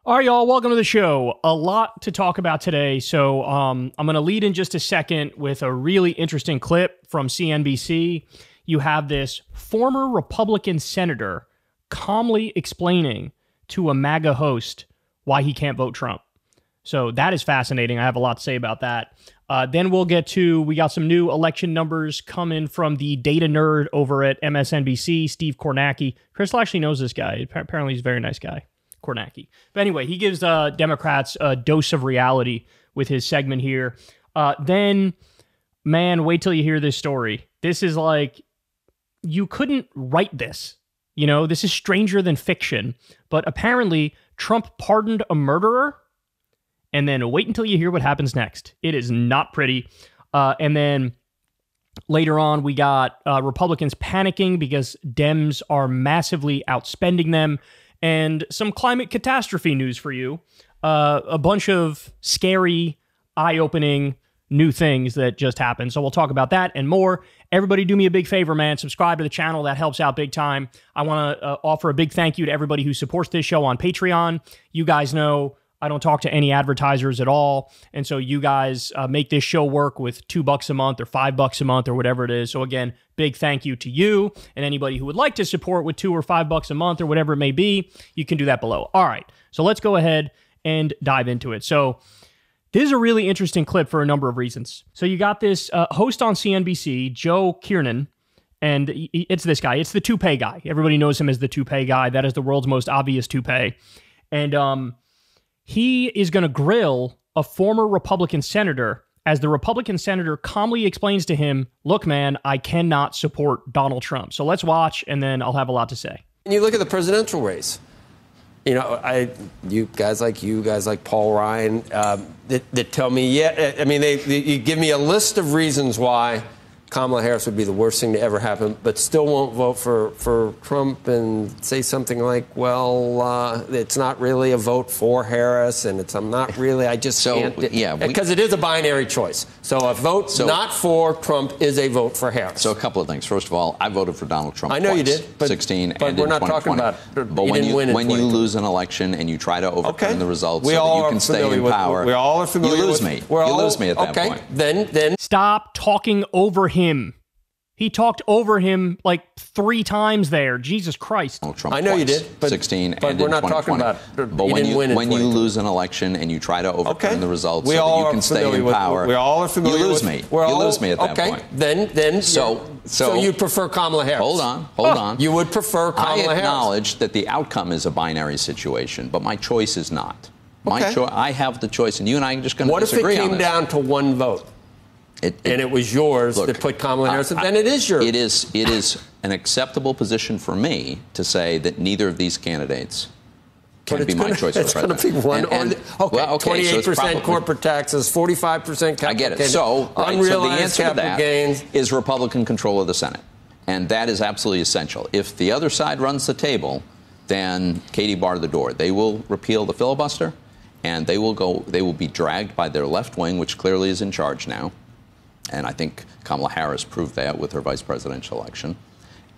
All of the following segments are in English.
All right, y'all, welcome to the show. A lot to talk about today, so I'm going to lead in just a second with a really interesting clip from CNBC. You have this former Republican senator calmly explaining to a MAGA host why he can't vote Trump. So that is fascinating. I have a lot to say about that. Then we'll get to, we got some new election numbers coming from the data nerd over at MSNBC, Steve Kornacki. Crystal actually knows this guy. Apparently he's a very nice guy. Kornacki. But anyway, he gives Democrats a dose of reality with his segment here. Then, man, wait till you hear this story. This is like, you couldn't write this. You know, this is stranger than fiction. But apparently, Trump pardoned a murderer. And then wait until you hear what happens next. It is not pretty. And then later on, we got Republicans panicking because Dems are massively outspending them. And some climate catastrophe news for you. A bunch of scary, eye-opening new things that just happened. So we'll talk about that and more. Everybody do me a big favor, man. Subscribe to the channel. That helps out big time. I want to offer a big thank you to everybody who supports this show on Patreon. You guys know I don't talk to any advertisers at all. And so you guys make this show work with $2 a month or $5 a month or whatever it is. So again, big thank you to you and anybody who would like to support with $2 or $5 a month or whatever it may be. You can do that below. All right. So let's go ahead and dive into it. So this is a really interesting clip for a number of reasons. So you got this host on CNBC, Joe Kiernan, and it's this guy. It's the toupee guy. Everybody knows him as the toupee guy. That is the world's most obvious toupee. And he is going to grill a former Republican senator as the Republican senator calmly explains to him, look, man, I cannot support Donald Trump. So let's watch, and then I'll have a lot to say. And you look at the presidential race, you know, you guys like Paul Ryan, that tell me, yeah, I mean, you give me a list of reasons why Kamala Harris would be the worst thing to ever happen, but still won't vote for Trump and say something like, well, it's not really a vote for Harris, and I'm not really, I just can't. Yeah, because it is a binary choice. So a vote not for Trump is a vote for Harris. So a couple of things. First of all, I voted for Donald Trump. I know you did, but 16 but and we're in not 2020. talking about. But when you lose an election and you try to overturn the results so that you can stay in power, we all are familiar. You lose me. You lose me at that point. Then stop talking over him. He talked over him like 3 times there. Jesus Christ. I know you did, but 16 but and we're in not 2020. talking about. But when you lose an election and you try to overturn the results so that you can stay in power, we all are familiar. You lose me. You lose me at that point. Then so you'd prefer Kamala Harris. Hold on. You would prefer Kamala Harris. I acknowledge that the outcome is a binary situation, but my choice is not. I have the choice, and you and I are just going to disagree on this. What if it came down to one vote? And it was yours that put Kamala Harris, then it is yours. It is an acceptable position for me to say that neither of these candidates can be my choice for president. It's going to be one. 28% corporate taxes, 45% capital. I get it. So the answer to that is Republican control of the Senate. And that is absolutely essential. If the other side runs the table, then Katie barred the door. They will repeal the filibuster, and they will be dragged by their left wing, which clearly is in charge now. And I think Kamala Harris proved that with her vice presidential election.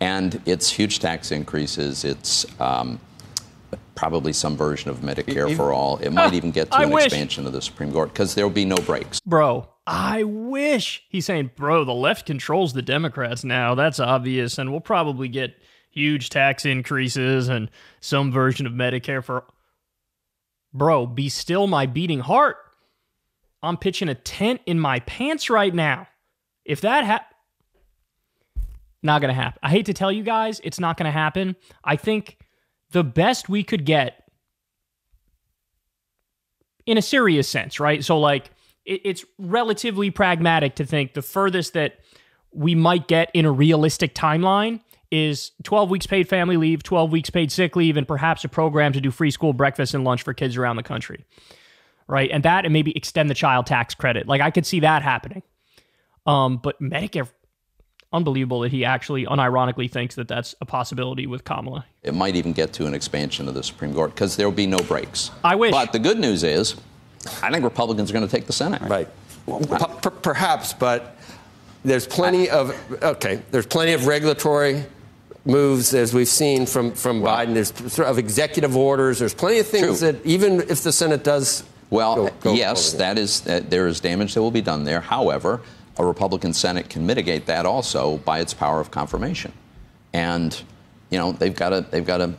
And it's huge tax increases. It's probably some version of Medicare for all. It might even get to an expansion of the Supreme Court because there will be no breaks. Bro, I wish. He's saying, bro, the left controls the Democrats now. That's obvious. And we'll probably get huge tax increases and some version of Medicare for... Bro, be still my beating heart. I'm pitching a tent in my pants right now. If that not going to happen. I hate to tell you guys, it's not going to happen. I think the best we could get in a serious sense, right? So like it's relatively pragmatic to think the furthest that we might get in a realistic timeline is 12 weeks paid family leave, 12 weeks paid sick leave, and perhaps a program to do free school breakfast and lunch for kids around the country. Right, and maybe extend the child tax credit. Like, I could see that happening. But Medicare, unbelievable that he actually unironically thinks that that's a possibility with Kamala. It might even get to an expansion of the Supreme Court because there will be no breaks. I wish. But the good news is, I think Republicans are going to take the Senate. Right. Well, perhaps, but there's plenty of regulatory moves, as we've seen from Biden. There's sort of executive orders. There's plenty of things that even if the Senate does. Well, yes, there is damage that will be done there. However, a Republican Senate can mitigate that also by its power of confirmation. And, you know, they've got to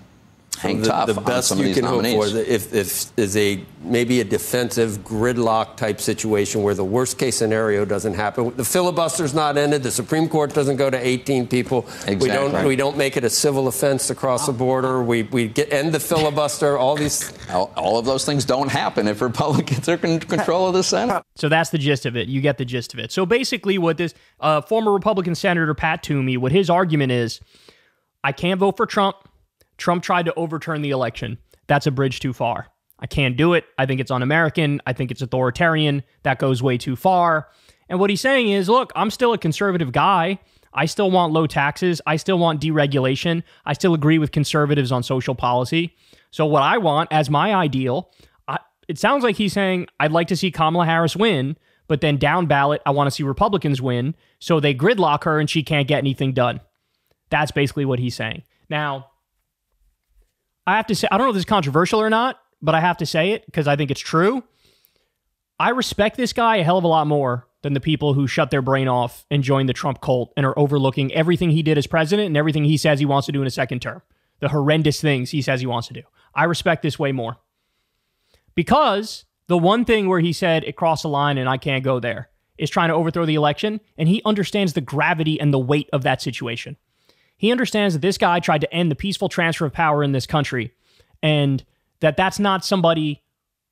hang tough on some of these nominees. The best you can hope for is maybe a defensive gridlock type situation where the worst case scenario doesn't happen. The filibuster's not ended. The Supreme Court doesn't go to 18 people. Exactly. We don't make it a civil offense to cross the border. We end the filibuster. All of those things don't happen if Republicans are in control of the Senate. So that's the gist of it. You get the gist of it. So basically what this former Republican Senator Pat Toomey, what his argument is, I can't vote for Trump. Trump tried to overturn the election. That's a bridge too far. I can't do it. I think it's un-American. I think it's authoritarian. That goes way too far. And what he's saying is, look, I'm still a conservative guy. I still want low taxes. I still want deregulation. I still agree with conservatives on social policy. So what I want as my ideal, it sounds like he's saying, I'd like to see Kamala Harris win, but then down ballot, I want to see Republicans win. So they gridlock her and she can't get anything done. That's basically what he's saying. Now, I have to say, I don't know if this is controversial or not, but I have to say it because I think it's true. I respect this guy a hell of a lot more than the people who shut their brain off and joined the Trump cult and are overlooking everything he did as president and everything he says he wants to do in a second term. The horrendous things he says he wants to do. I respect this way more. Because the one thing where he said it crossed the line and I can't go there is trying to overthrow the election, and he understands the gravity and the weight of that situation. He understands that this guy tried to end the peaceful transfer of power in this country and that that's not somebody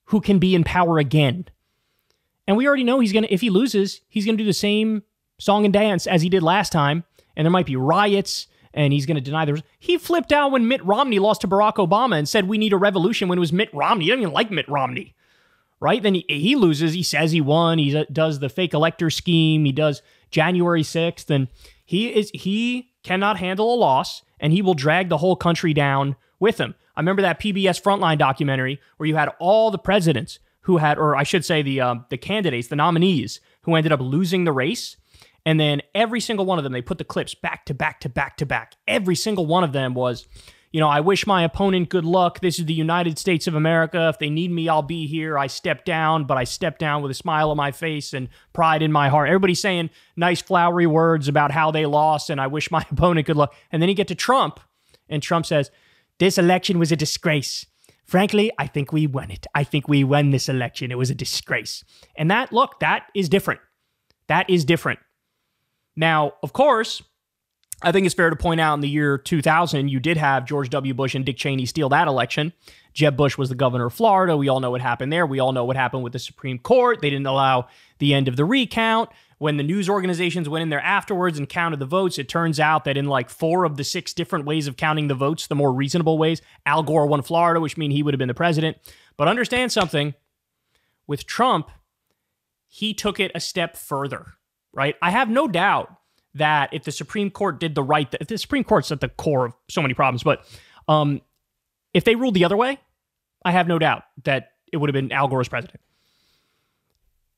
who can be in power again. And we already know if he loses, he's going to do the same song and dance as he did last time. And there might be riots and he's going to deny he flipped out when Mitt Romney lost to Barack Obama and said we need a revolution when it was Mitt Romney. He doesn't even like Mitt Romney, right? Then he loses. He says he won. He does the fake elector scheme. He does January 6th. And he cannot handle a loss, and he will drag the whole country down with him. I remember that PBS Frontline documentary where you had all the presidents who had, or I should say the candidates, the nominees, who ended up losing the race. And then every single one of them, they put the clips back to back to back to back. Every single one of them was, you know, I wish my opponent good luck. This is the United States of America. If they need me, I'll be here. I step down, but I step down with a smile on my face and pride in my heart. Everybody's saying nice flowery words about how they lost and I wish my opponent good luck. And then you get to Trump, and Trump says, this election was a disgrace. Frankly, I think we won it. I think we won this election. It was a disgrace. And that is different. That is different. Now, of course, I think it's fair to point out in the year 2000, you did have George W. Bush and Dick Cheney steal that election. Jeb Bush was the governor of Florida. We all know what happened there. We all know what happened with the Supreme Court. They didn't allow the end of the recount. When the news organizations went in there afterwards and counted the votes, it turns out that in like 4 of the 6 different ways of counting the votes, the more reasonable ways, Al Gore won Florida, which means he would have been the president. But understand something. With Trump, he took it a step further, right? I have no doubt that if the Supreme Court did the right, if the Supreme Court's at the core of so many problems, but if they ruled the other way, I have no doubt that it would have been Al Gore as president.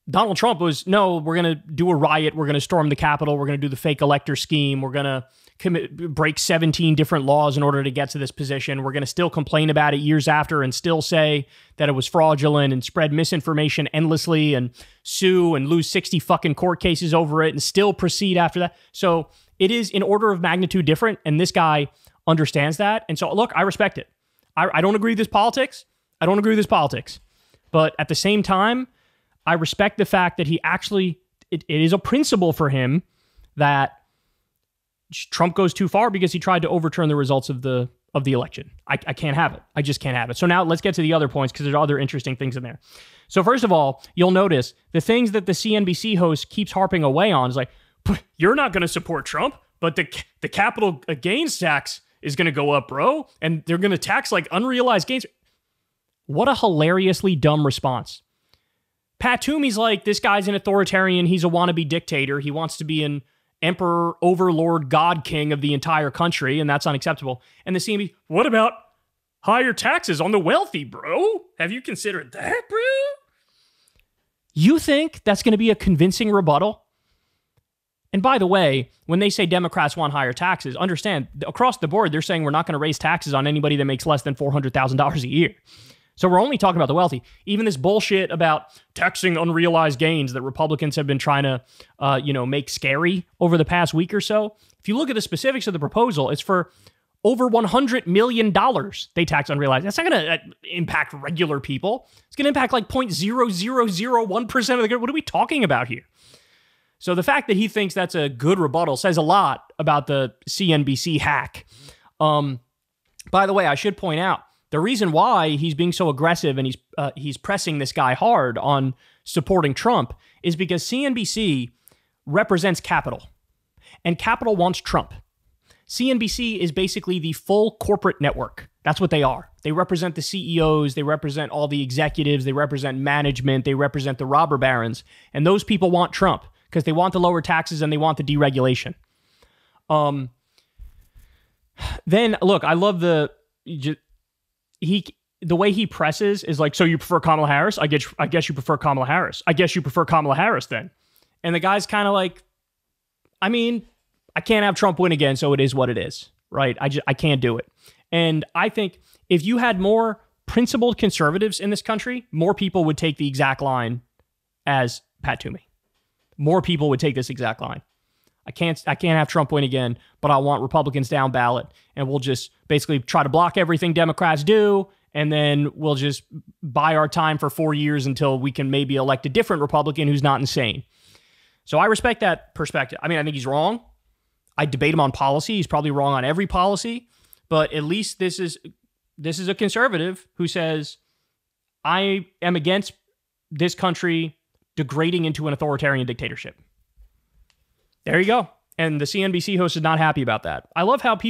Donald Trump was, no, we're going to do a riot. We're going to storm the Capitol. We're going to do the fake elector scheme. We're going to break 17 different laws in order to get to this position. We're going to still complain about it years after and still say that it was fraudulent and spread misinformation endlessly and sue and lose 60 fucking court cases over it and still proceed after that. So it is in order of magnitude different. And this guy understands that. And so, look, I respect it. I don't agree with this politics. But at the same time, I respect the fact that he actually, it is a principle for him that Trump goes too far because he tried to overturn the results of the election. I can't have it. I just can't have it. So now let's get to the other points because there's other interesting things in there. So first of all, you'll notice the things that the CNBC host keeps harping away on is like, you're not going to support Trump, but the capital gains tax is going to go up, bro. And they're going to tax like unrealized gains. What a hilariously dumb response. Pat Toomey's like, this guy's an authoritarian. He's a wannabe dictator. He wants to be an emperor, overlord, god king of the entire country, and that's unacceptable. And the CNBC, what about higher taxes on the wealthy, bro? Have you considered that, bro? You think that's going to be a convincing rebuttal? And by the way, when they say Democrats want higher taxes, understand, across the board, they're saying we're not going to raise taxes on anybody that makes less than $400,000 a year. So we're only talking about the wealthy. Even this bullshit about taxing unrealized gains that Republicans have been trying to, make scary over the past week or so. If you look at the specifics of the proposal, it's for over $100 million they tax unrealized. That's not going to impact regular people. It's going to impact like 0.0001% of the good. What are we talking about here? So the fact that he thinks that's a good rebuttal says a lot about the CNBC hack. By the way, I should point out, the reason why he's being so aggressive and he's pressing this guy hard on supporting Trump is because CNBC represents capital, and capital wants Trump. CNBC is basically the full corporate network. That's what they are. They represent the CEOs, they represent all the executives, they represent management, they represent the robber barons, and those people want Trump because they want the lower taxes and they want the deregulation. Then look, I love the way he presses is like, so you prefer Kamala Harris? I guess you prefer Kamala Harris. I guess you prefer Kamala Harris then. And the guy's kind of like, I mean, I can't have Trump win again, so it is what it is, right? I can't do it. And I think if you had more principled conservatives in this country, more people would take the exact line as Pat Toomey. More people would take this exact line. I can't have Trump win again, but I want Republicans down ballot, and we'll just basically try to block everything Democrats do, and then we'll just buy our time for 4 years until we can maybe elect a different Republican who's not insane. So I respect that perspective. I mean, I think he's wrong. I debate him on policy. He's probably wrong on every policy, but at least this is a conservative who says, I am against this country degrading into an authoritarian dictatorship. There you go. And the CNBC host is not happy about that. I love how the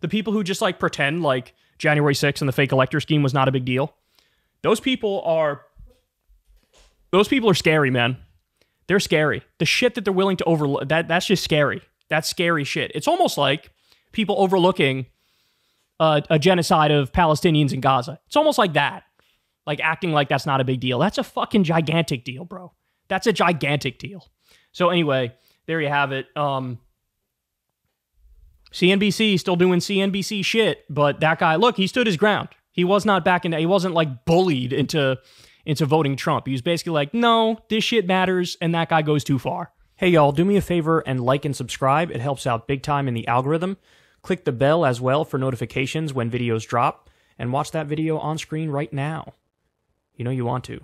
people who just like pretend like January 6th and the fake elector scheme was not a big deal. Those people are scary, man. They're scary. The shit that they're willing to overlook, that's just scary. That's scary shit. It's almost like people overlooking a genocide of Palestinians in Gaza. It's almost like that. Like acting like that's not a big deal. That's a fucking gigantic deal, bro. That's a gigantic deal. So anyway, there you have it. CNBC still doing CNBC shit, but that guy, look, he stood his ground. He was not backing down. He wasn't like bullied into voting Trump. He was basically like, no, this shit matters, and that guy goes too far. Hey, y'all, do me a favor and like and subscribe. It helps out big time in the algorithm. Click the bell as well for notifications when videos drop, and watch that video on screen right now. You know you want to.